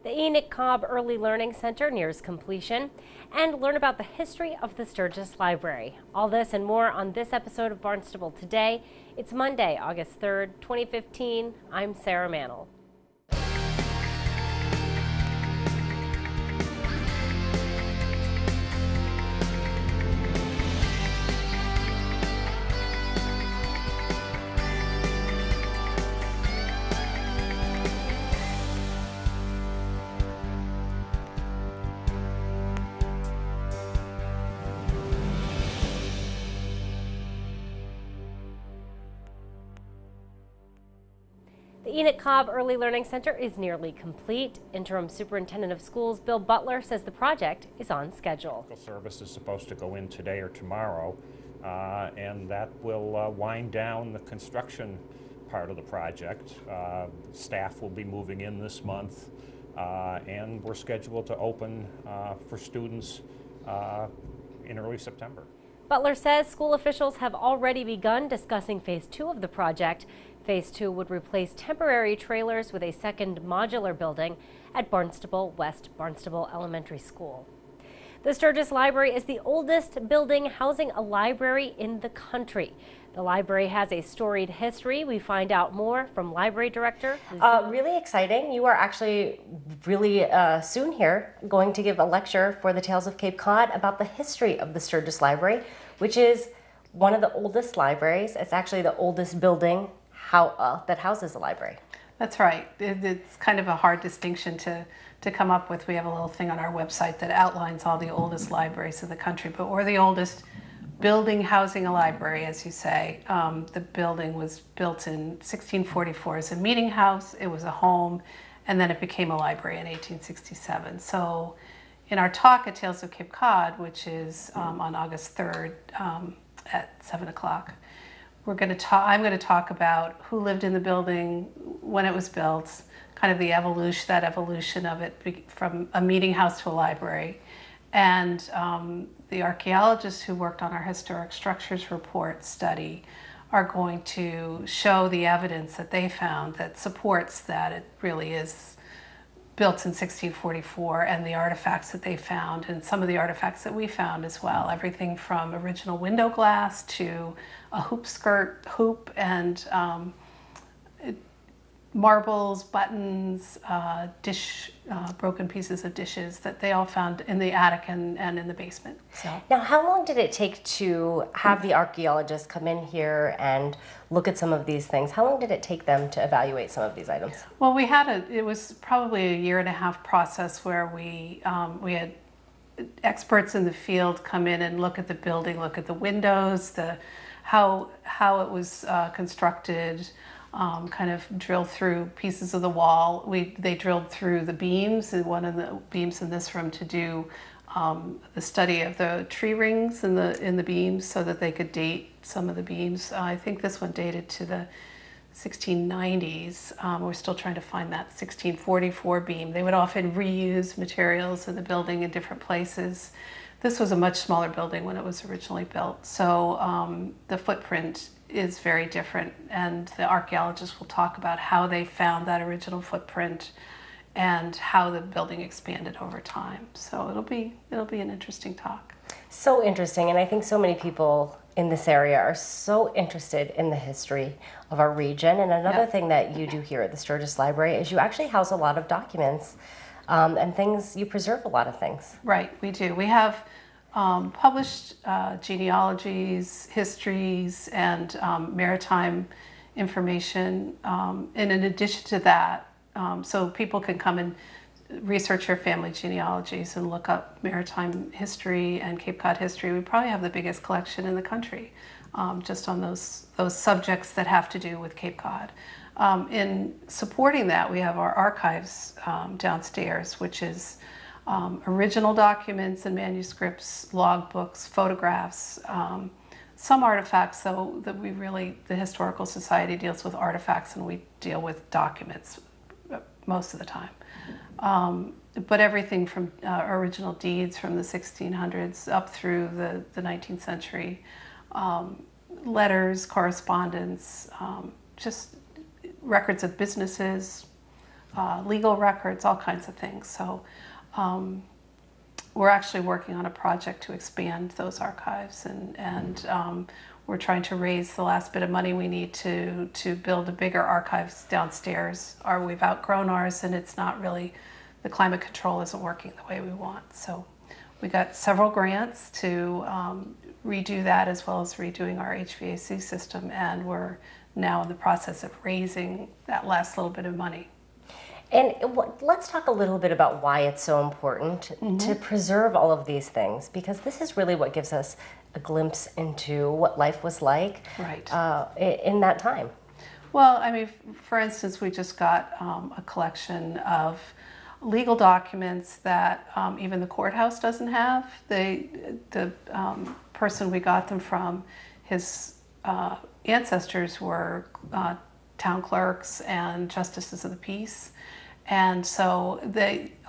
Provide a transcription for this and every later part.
The Enoch Cobb Early Learning Center nears completion, and learn about the history of the Sturgis Library. All this and more on this episode of Barnstable Today. It's Monday, August 3rd, 2015. I'm Sarah Mantle. The Enoch Cobb Early Learning Center is nearly complete. Interim Superintendent of Schools Bill Butler says the project is on schedule. Service is supposed to go in today or tomorrow, and that will wind down the construction part of the project. Staff will be moving in this month, and we're scheduled to open for students in early September. Butler says school officials have already begun discussing Phase 2 of the project. Phase 2 would replace temporary trailers with a second modular building at Barnstable West Barnstable Elementary School. The Sturgis Library is the oldest building housing a library in the country. The library has a storied history. We find out more from Library Director. Really exciting. You are actually really soon here going to give a lecture for the Tales of Cape Cod about the history of the Sturgis Library, which is one of the oldest libraries. It's actually the oldest building that houses a library. That's right. It's kind of a hard distinction to come up with. We have a little thing on our website that outlines all the oldest libraries in the country, but we're the oldest building housing a library, as you say. The building was built in 1644 as a meeting house. It was a home, and then it became a library in 1867. So in our talk at Tales of Cape Cod, which is on August 3rd at 7 o'clock, I'm going to talk about who lived in the building, when it was built, kind of the evolution, that evolution of it from a meeting house to a library. And the archaeologists who worked on our historic structures report study are going to show the evidence that they found that supports that it really is built in 1644, and the artifacts that they found, and some of the artifacts that we found as well. Everything from original window glass to a hoop and marbles, buttons, broken pieces of dishes that they all found in the attic and in the basement. So now, how long did it take to have the archaeologists come in here and look at some of these things? How long did it take them to evaluate some of these items? Well, it was probably a 1.5-year process where we had experts in the field come in and look at the building, look at the windows, how it was constructed, kind of drill through pieces of the wall. They drilled through the beams, and one of the beams in this room to do the study of the tree rings in the beams so that they could date some of the beams. I think this one dated to the 1690s. We're still trying to find that 1644 beam. They would often reuse materials in the building in different places. This was a much smaller building when it was originally built, so the footprint is very different, and the archaeologists will talk about how they found that original footprint and how the building expanded over time. So it'll be an interesting talk. So interesting, and I think so many people in this area are so interested in the history of our region. And another thing that you do here at the Sturgis Library is you actually house a lot of documents and things. You preserve a lot of things. Right, we do. We have published genealogies, histories, and maritime information. And in addition to that, so people can come and research your family genealogies and look up maritime history and Cape Cod history. We probably have the biggest collection in the country just on those subjects that have to do with Cape Cod. In supporting that, we have our archives downstairs, which is original documents and manuscripts, logbooks, photographs, some artifacts, though, that the Historical Society deals with artifacts and we deal with documents most of the time. But everything from original deeds from the 1600s up through the 19th century, letters, correspondence, just records of businesses, legal records, all kinds of things. So we're actually working on a project to expand those archives, and we're trying to raise the last bit of money we need to build a bigger archives downstairs. We've outgrown ours, and it's not really, the climate control isn't working the way we want. So we got several grants to redo that, as well as redoing our HVAC system, and we're now in the process of raising that last little bit of money. And let's talk a little bit about why it's so important to preserve all of these things, because this is really what gives us a glimpse into what life was like in that time. Well, I mean, for instance, we just got a collection of legal documents that even the courthouse doesn't have. The person we got them from, his ancestors were town clerks and justices of the peace. And so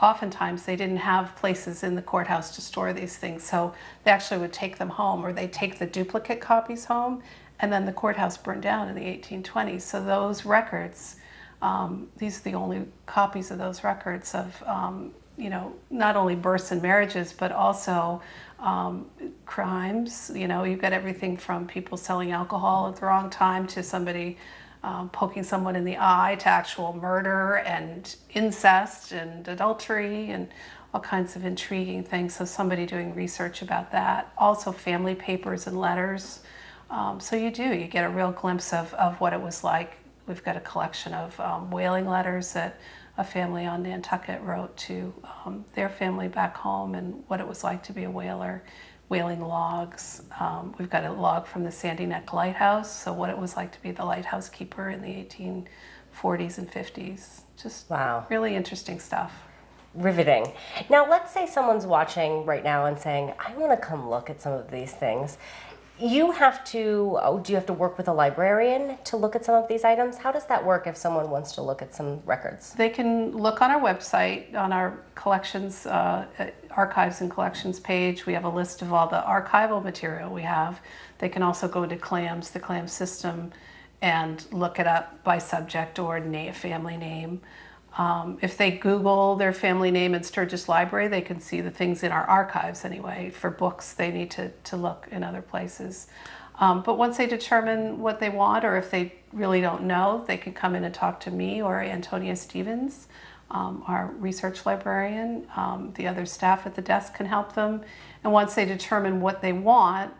oftentimes they didn't have places in the courthouse to store these things. So they actually would take them home, or they'd take the duplicate copies home, and then the courthouse burned down in the 1820s. So those records, these are the only copies of those records of, you know, not only births and marriages, but also crimes. You know, you've got everything from people selling alcohol at the wrong time to somebody poking someone in the eye, to actual murder and incest and adultery and all kinds of intriguing things. So somebody doing research about that. Also family papers and letters. So you get a real glimpse of what it was like. We've got a collection of whaling letters that a family on Nantucket wrote to their family back home, and what it was like to be a whaler. Whaling logs. We've got a log from the Sandy Neck Lighthouse, so what it was like to be the lighthouse keeper in the 1840s and 50s. Just really interesting stuff. Riveting. Now, let's say someone's watching right now and saying, I want to come look at some of these things. You have to, do you have to work with a librarian to look at some of these items? How does that work if someone wants to look at some records? They can look on our website, on our collections, archives and collections page. We have a list of all the archival material we have. They can also go to CLAMS, the CLAMS system, and look it up by subject or family name. If they Google their family name in Sturgis Library, they can see the things in our archives anyway. For books, they need to look in other places. But once they determine what they want, or if they really don't know, they can come in and talk to me or Antonia Stevens, our research librarian. The other staff at the desk can help them. And once they determine what they want,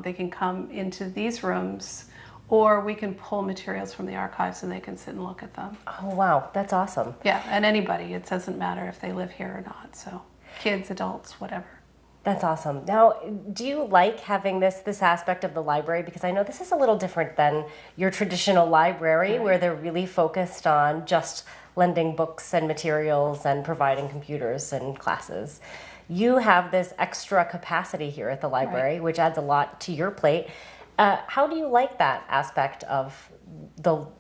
they can come into these rooms, or we can pull materials from the archives and they can sit and look at them. Oh, wow, that's awesome. Yeah, and anybody. It doesn't matter if they live here or not. So kids, adults, whatever. That's awesome. Now, do you like having this aspect of the library? Because I know this is a little different than your traditional library, where they're really focused on just lending books and materials and providing computers and classes. You have this extra capacity here at the library, which adds a lot to your plate. How do you like that aspect of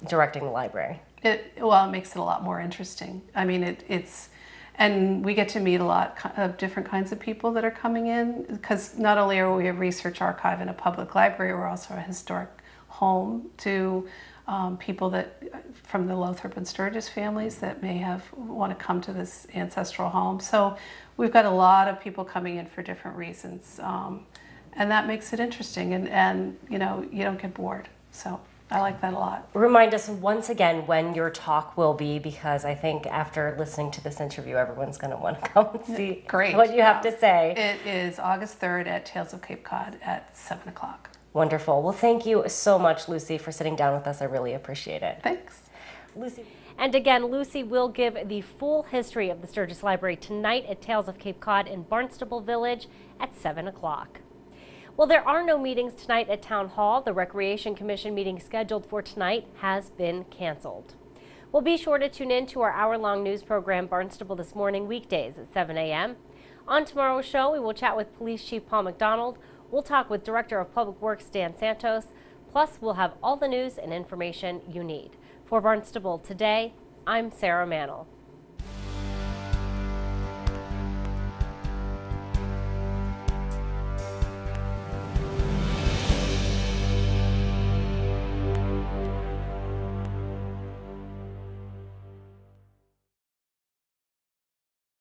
directing the library? Well, it makes it a lot more interesting. I mean, and we get to meet a lot of different kinds of people that are coming in, because not only are we a research archive and a public library, we're also a historic home to people from the Lothrop and Sturgis families that may want to come to this ancestral home. So we've got a lot of people coming in for different reasons. And that makes it interesting, and you know, you don't get bored. So I like that a lot. Remind us once again when your talk will be, because I think after listening to this interview, everyone's going to want to come and see what you have to say. It is August 3rd at Tales of Cape Cod at 7 o'clock. Wonderful. Well, thank you so much, Lucy, for sitting down with us. I really appreciate it. Thanks. Lucy. And again, Lucy will give the full history of the Sturgis Library tonight at Tales of Cape Cod in Barnstable Village at 7 o'clock. Well, there are no meetings tonight at Town Hall. The Recreation Commission meeting scheduled for tonight has been canceled. Well, be sure to tune in to our hour-long news program, Barnstable This Morning, weekdays at 7 a.m. On tomorrow's show, we will chat with Police Chief Paul McDonald. We'll talk with Director of Public Works Dan Santos. Plus, we'll have all the news and information you need. For Barnstable Today, I'm Sarah Mannel.